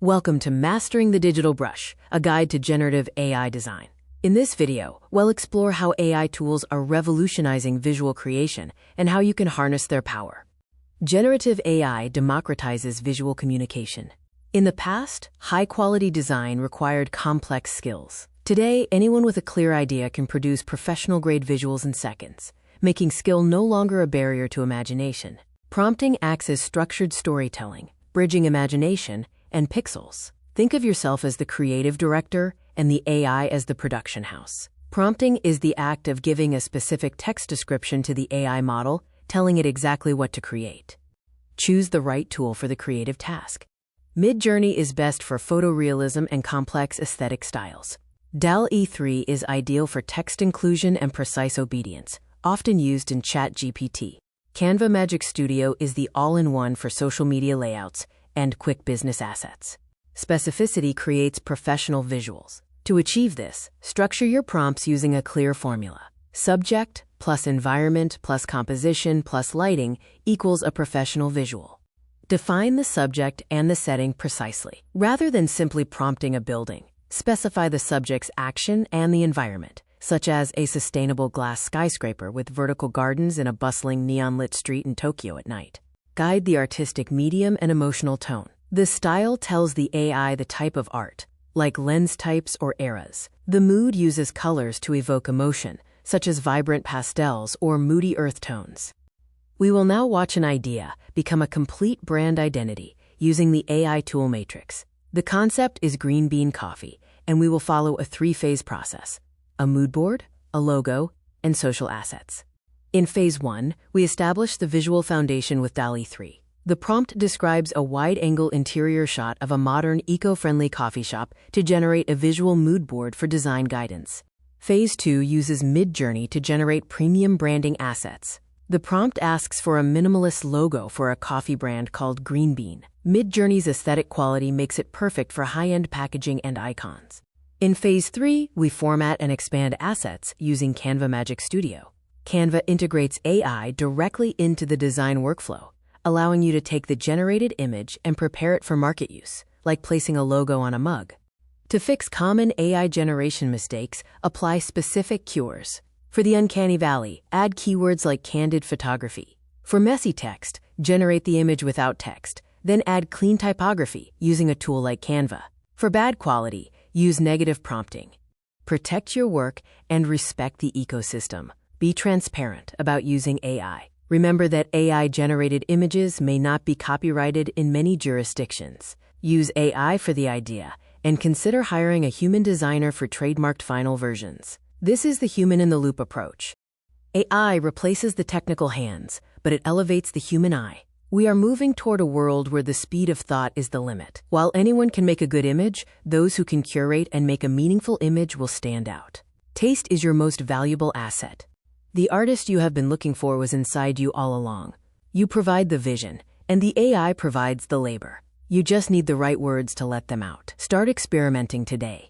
Welcome to Mastering the Digital Brush, a guide to generative AI design. In this video, we'll explore how AI tools are revolutionizing visual creation and how you can harness their power. Generative AI democratizes visual communication. In the past, high-quality design required complex skills. Today, anyone with a clear idea can produce professional-grade visuals in seconds, making skill no longer a barrier to imagination. Prompting acts as structured storytelling, bridging imagination and pixels. Think of yourself as the creative director and the AI as the production house. Prompting is the act of giving a specific text description to the AI model, telling it exactly what to create. Choose the right tool for the creative task. Midjourney is best for photorealism and complex aesthetic styles. DALL-E 3 is ideal for text inclusion and precise obedience, often used in ChatGPT. Canva Magic Studio is the all-in-one for social media layouts and quick business assets. Specificity creates professional visuals. To achieve this, structure your prompts using a clear formula. Subject plus environment plus composition plus lighting equals a professional visual. Define the subject and the setting precisely. Rather than simply prompting a building, specify the subject's action and the environment, such as a sustainable glass skyscraper with vertical gardens in a bustling neon-lit street in Tokyo at night. Guide the artistic medium and emotional tone. The style tells the AI the type of art, like lens types or eras. The mood uses colors to evoke emotion, such as vibrant pastels or moody earth tones. We will now watch an idea become a complete brand identity using the AI tool matrix. The concept is green bean coffee, and we will follow a three-phase process: a mood board, a logo, and social assets. In Phase 1, we establish the visual foundation with DALL-E 3. The prompt describes a wide-angle interior shot of a modern, eco-friendly coffee shop to generate a visual mood board for design guidance. Phase 2 uses Midjourney to generate premium branding assets. The prompt asks for a minimalist logo for a coffee brand called Green Bean. Midjourney's aesthetic quality makes it perfect for high-end packaging and icons. In Phase 3, we format and expand assets using Canva Magic Studio. Canva integrates AI directly into the design workflow, allowing you to take the generated image and prepare it for market use, like placing a logo on a mug. To fix common AI generation mistakes, apply specific cures. For the uncanny valley, add keywords like candid photography. For messy text, generate the image without text, then add clean typography using a tool like Canva. For bad quality, use negative prompting. Protect your work and respect the ecosystem. Be transparent about using AI. Remember that AI-generated images may not be copyrighted in many jurisdictions. Use AI for the idea, and consider hiring a human designer for trademarked final versions. This is the human-in-the-loop approach. AI replaces the technical hands, but it elevates the human eye. We are moving toward a world where the speed of thought is the limit. While anyone can make a good image, those who can curate and make a meaningful image will stand out. Taste is your most valuable asset. The artist you have been looking for was inside you all along. You provide the vision, and the AI provides the labor. You just need the right words to let them out. Start experimenting today.